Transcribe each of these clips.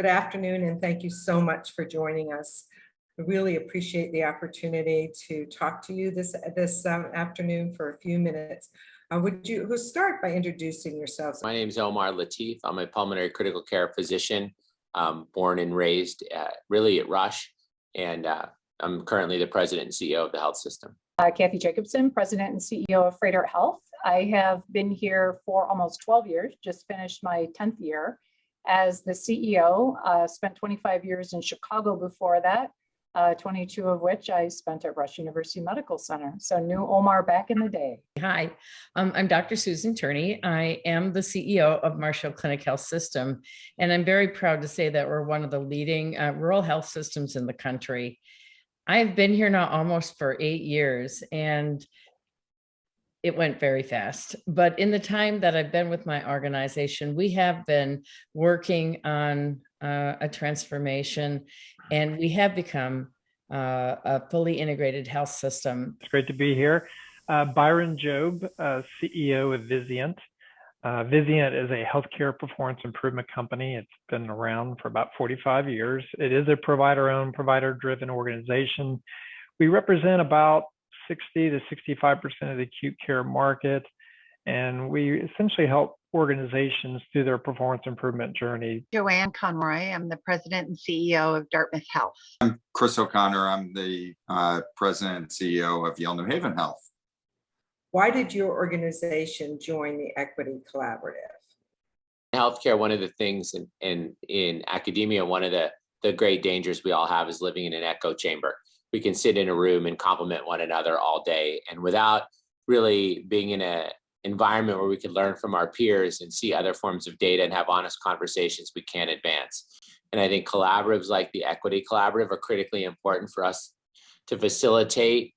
Good afternoon, and thank you so much for joining us. I really appreciate the opportunity to talk to you this afternoon for a few minutes. Would you start by introducing yourselves? My name is Omar Latif. I'm a pulmonary critical care physician, born and raised really at Rush, and I'm currently the president and CEO of the health system. Kathy Jacobson, President and CEO of Freighter Health. I have been here for almost 12 years, just finished my 10th year as the CEO. Spent 25 years in Chicago before that, 22 of which I spent at Rush University Medical Center. So knew Omar back in the day. Hi, I'm Dr. Susan Turney. I am the CEO of Marshall Clinic Health System, and I'm very proud to say that we're one of the leading rural health systems in the country. I've been here now almost for 8 years, and it went very fast. But in the time that I've been with my organization, we have been working on a transformation, and we have become a fully integrated health system. It's great to be here. Byron Job, CEO of Vizient. Vizient is a healthcare performance improvement company. It's been around for about 45 years. It is a provider-owned, provider-driven organization. We represent about 60 to 65% of the acute care market, and we essentially help organizations through their performance improvement journey. Joanne Conroy, I'm the president and CEO of Dartmouth Health. I'm Chris O'Connor. I'm the president and CEO of Yale New Haven Health. Why did your organization join the Equity Collaborative? In healthcare, one of the things in academia, one of the great dangers we all have is living in an echo chamber. We can sit in a room and compliment one another all day, and without really being in an environment where we can learn from our peers and see other forms of data and have honest conversations, we can't advance. And I think collaboratives like the Equity Collaborative are critically important for us to facilitate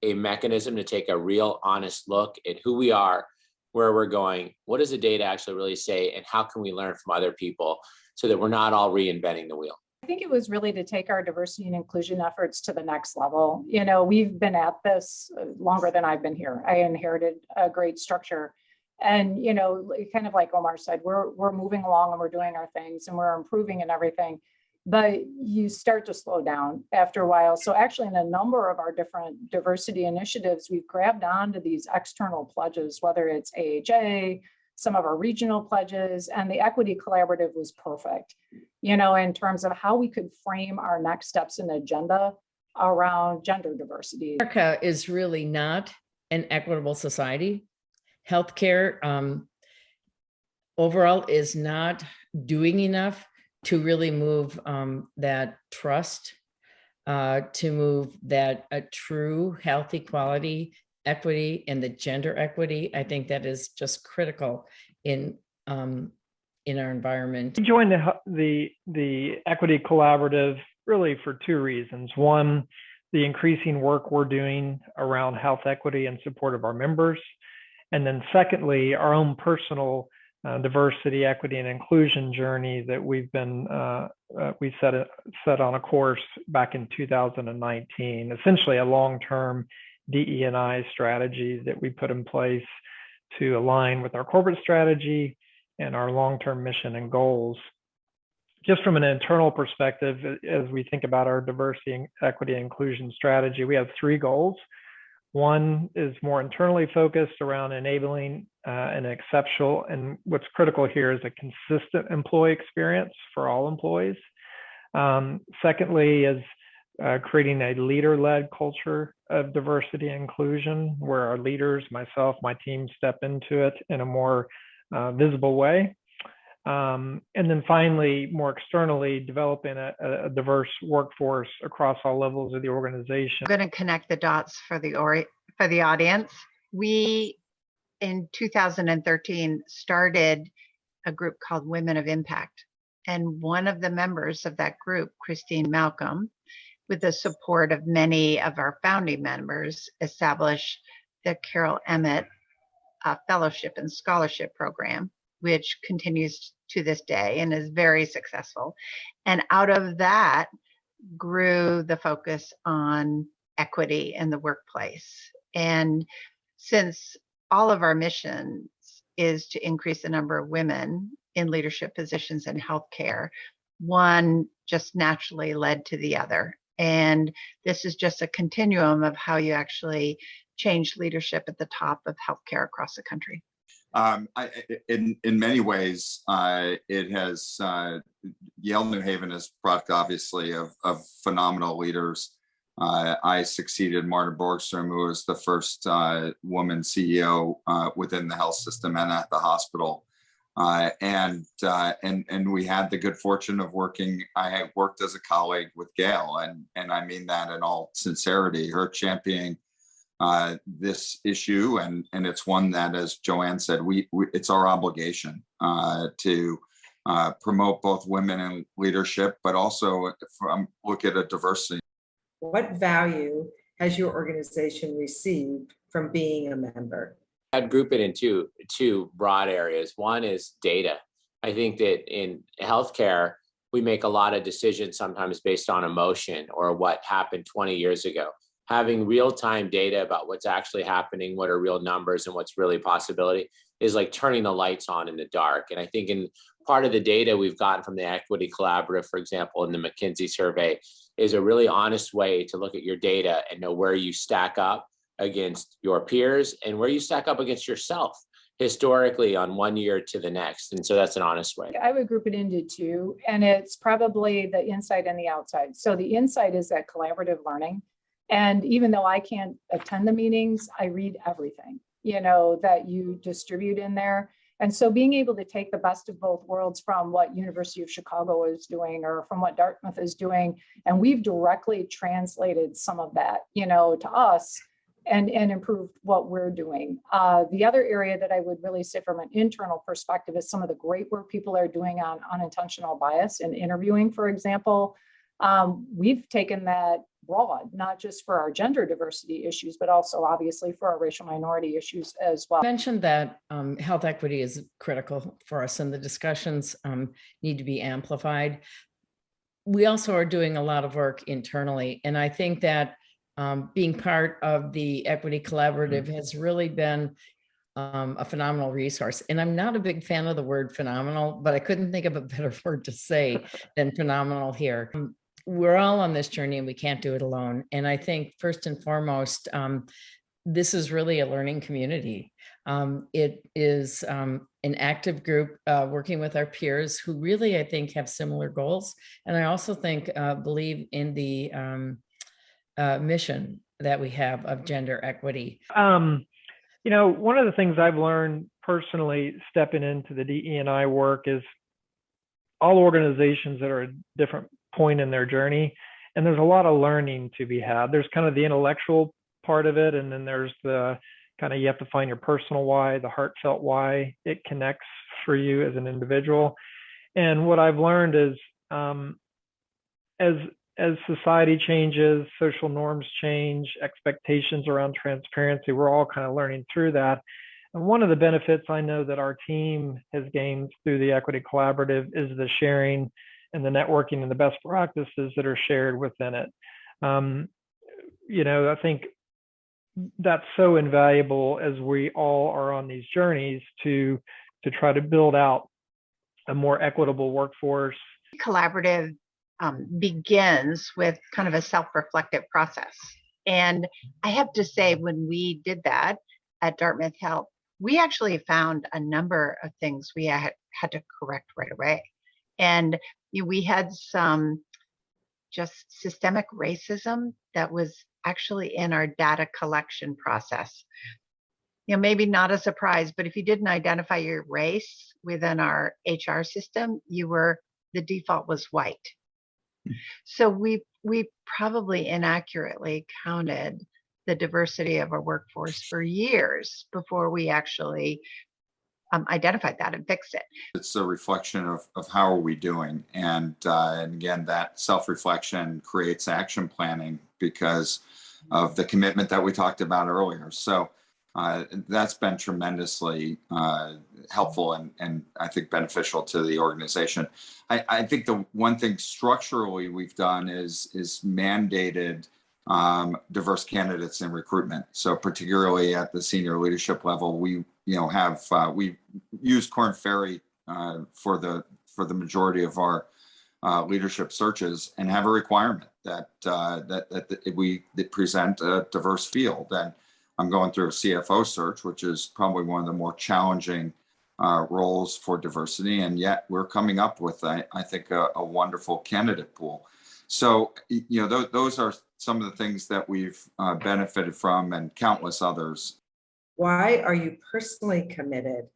a mechanism to take a real honest look at who we are, where we're going, what does the data actually really say, and how can we learn from other people so that we're not all reinventing the wheel. I think it was really to take our diversity and inclusion efforts to the next level. You know, we've been at this longer than I've been here. I inherited a great structure. And, you know, kind of like Omar said, we're moving along and we're doing our things and we're improving and everything. But you start to slow down after a while. So actually in a number of our different diversity initiatives, we've grabbed onto these external pledges, whether it's AHA, some of our regional pledges, and the Equity Collaborative was perfect, you know, in terms of how we could frame our next steps in the agenda around gender diversity. America is really not an equitable society. Healthcare overall is not doing enough to really move that trust, to move that a true health equality, equity, and the gender equity. I think that is just critical in our environment. We joined the Equity Collaborative really for two reasons. One, the increasing work we're doing around health equity and support of our members. And then secondly, our own personal diversity, equity, and inclusion journey that we've been we set on a course back in 2019, essentially a long-term DE&I strategy that we put in place to align with our corporate strategy and our long-term mission and goals. Just from an internal perspective, as we think about our diversity, equity, and inclusion strategy, we have 3 goals. One is more internally focused around enabling an exceptional, and what's critical here is a consistent employee experience for all employees. Secondly is creating a leader-led culture of diversity and inclusion where our leaders, myself, my team step into it in a more visible way. And then finally, more externally, developing a diverse workforce across all levels of the organization. I'm going to connect the dots for the audience. We, in 2013, started a group called Women of Impact. And one of the members of that group, Christine Malcolm, with the support of many of our founding members, established the Carol Emmott Fellowship and Scholarship Program, which continues to this day and is very successful. And out of that grew the focus on equity in the workplace. And since all of our missions is to increase the number of women in leadership positions in healthcare, one just naturally led to the other. And this is just a continuum of how you actually change leadership at the top of healthcare across the country. In many ways, it has Yale New Haven is product, obviously, of phenomenal leaders. I succeeded Marta Borgstrom, who was the first woman CEO within the health system and at the hospital. And we had the good fortune of working. I had worked as a colleague with Gail, and I mean that in all sincerity. Her championing this issue, and it's one that, as Joanne said, it's our obligation to promote both women in leadership, but also look at a diversity. What value has your organization received from being a member? I'd group it into two broad areas. One is data. I think that in healthcare, we make a lot of decisions sometimes based on emotion or what happened 20 years ago. Having real-time data about what's actually happening, what are real numbers and what's really possibility is like turning the lights on in the dark. And I think in part of the data we've gotten from the Equity Collaborative, for example, in the McKinsey survey, is a really honest way to look at your data and know where you stack up against your peers and where you stack up against yourself historically on one year to the next. And so that's an honest way. I would group it into two, and it's probably the inside and the outside. So the inside is that collaborative learning. And even though I can't attend the meetings, I read everything, that you distribute in there. And so being able to take the best of both worlds from what University of Chicago is doing or from what Dartmouth is doing, and we've directly translated some of that, to us and improved what we're doing. The other area that I would really say from an internal perspective is some of the great work people are doing on unintentional bias in interviewing, for example. We've taken that broad, not just for our gender diversity issues, but also obviously for our racial minority issues as well. I mentioned that health equity is critical for us and the discussions need to be amplified. We also are doing a lot of work internally. And I think that being part of the Equity Collaborative has really been a phenomenal resource. And I'm not a big fan of the word phenomenal, but I couldn't think of a better word to say than phenomenal here. We're all on this journey and we can't do it alone. And I think first and foremost, this is really a learning community. It is an active group working with our peers who really, I think, have similar goals. And I also think, believe in the mission that we have of gender equity. One of the things I've learned personally stepping into the DE&I work is all organizations that are at a different point in their journey, and there's a lot of learning to be had. There's kind of the intellectual part of it, and then there's the kind of, you have to find your personal why, the heartfelt why it connects for you as an individual. And what I've learned is as society changes, social norms change, expectations around transparency, we're all kind of learning through that. And one of the benefits I know that our team has gained through the Equity Collaborative is the sharing and the networking and the best practices that are shared within it. I think that's so invaluable as we all are on these journeys to try to build out a more equitable workforce. Collaborative begins with kind of a self-reflective process. And I have to say, when we did that at Dartmouth Health, we actually found a number of things we had to correct right away. And we had some just systemic racism that was actually in our data collection process. Maybe not a surprise, but if you didn't identify your race within our HR system, the default was white. So we probably inaccurately counted the diversity of our workforce for years before we actually identified that and fixed it. It's a reflection of how are we doing, and again, that self-reflection creates action planning because of the commitment that we talked about earlier. So that's been tremendously helpful and I think beneficial to the organization. I think the one thing structurally we've done is mandated diverse candidates in recruitment. So particularly at the senior leadership level, we use Korn Ferry for the majority of our leadership searches and have a requirement that we present a diverse field. And I'm going through a CFO search, which is probably one of the more challenging roles for diversity, and yet we're coming up with, I think, a wonderful candidate pool. So, those are some of the things that we've benefited from, and countless others. Why are you personally committed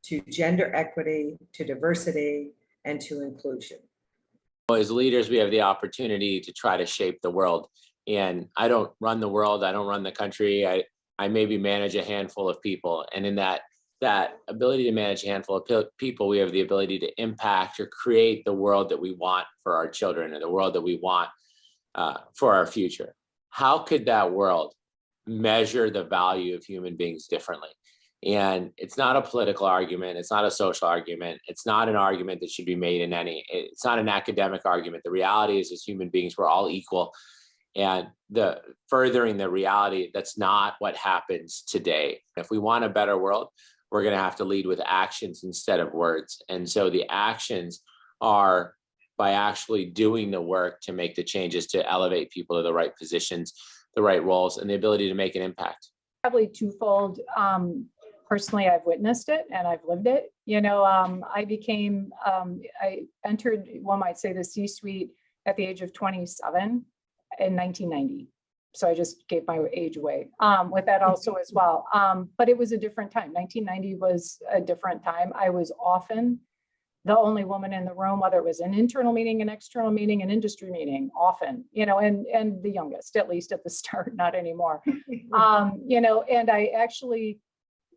to gender equity, to diversity, and to inclusion? As leaders, we have the opportunity to try to shape the world. And I don't run the world. I don't run the country. I maybe manage a handful of people. And in that ability to manage a handful of people, we have the ability to impact or create the world that we want for our children, and the world that we want for our future. How could that world measure the value of human beings differently? And it's not a political argument. It's not a social argument. It's not an argument that should be made it's not an academic argument. The reality is, as human beings, we're all equal. And the furthering the reality, that's not what happens today. If we want a better world, we're going to have to lead with actions instead of words. And so the actions are by actually doing the work to make the changes to elevate people to the right positions, the right roles, and the ability to make an impact. Probably twofold. Personally, I've witnessed it and I've lived it. I entered, one might say, the C-suite at the age of 27 in 1990. So I just gave my age away with that also as well. But it was a different time. 1990 was a different time. I was often the only woman in the room, whether it was an internal meeting, an external meeting, an industry meeting, often, and the youngest, at least at the start, not anymore. And I actually,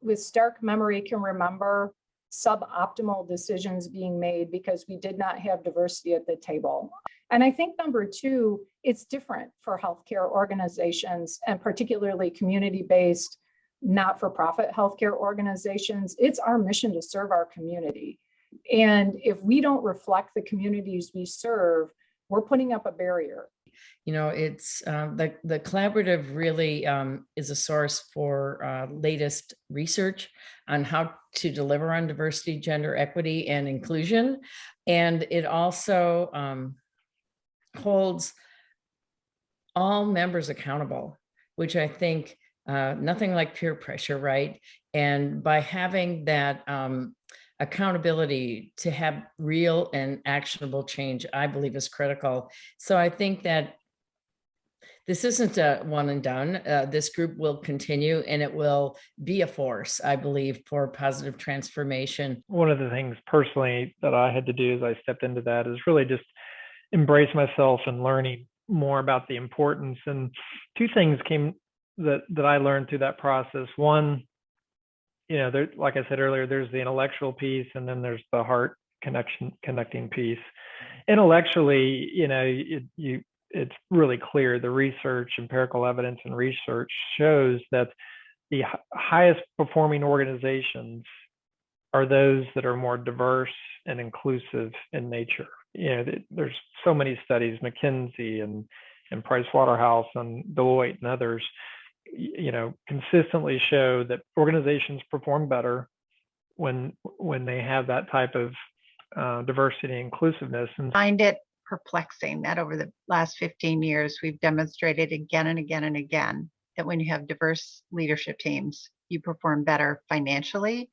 with stark memory, can remember suboptimal decisions being made because we did not have diversity at the table. And I think number two, it's different for healthcare organizations, and particularly community-based, not-for-profit healthcare organizations. It's our mission to serve our community. And if we don't reflect the communities we serve, we're putting up a barrier. It's the collaborative really is a source for latest research on how to deliver on diversity, gender equity, and inclusion. And it also holds all members accountable, which I think nothing like peer pressure, right? And by having that accountability to have real and actionable change, I believe is critical. So I think that this isn't a one and done. This group will continue, and it will be a force, I believe, for positive transformation. One of the things personally that I had to do as I stepped into that is really just embrace myself and learning more about the importance. And two things came that I learned through that process. One, there, like I said earlier, there's the intellectual piece, and then there's the heart connecting piece. Intellectually, it's really clear. The research, empirical evidence and research shows that the highest performing organizations are those that are more diverse and inclusive in nature. There's so many studies, McKinsey and Pricewaterhouse and Deloitte and others, consistently show that organizations perform better when they have that type of diversity and inclusiveness. And I find it perplexing that over the last 15 years, we've demonstrated again and again and again that when you have diverse leadership teams, you perform better financially.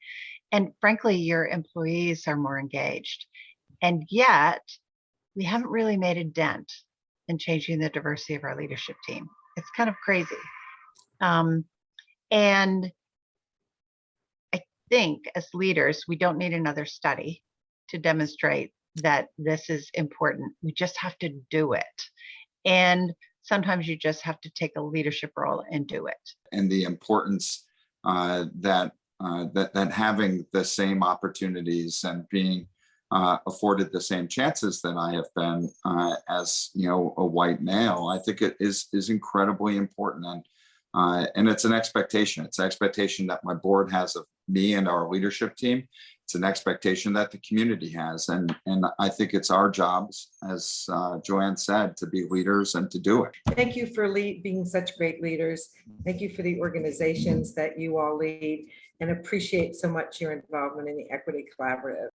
And frankly, your employees are more engaged. And yet, we haven't really made a dent in changing the diversity of our leadership team. It's kind of crazy. And I think as leaders, we don't need another study to demonstrate that this is important. We just have to do it. And sometimes you just have to take a leadership role and do it. And the importance that having the same opportunities and being afforded the same chances that I have been as a white male, I think it is incredibly important. And it's an expectation. It's an expectation that my board has of me and our leadership team. It's an expectation that the community has. And I think it's our jobs, as Joanne said, to be leaders and to do it. Thank you for being such great leaders. Thank you for the organizations that you all lead, and appreciate so much your involvement in the Equity Collaborative.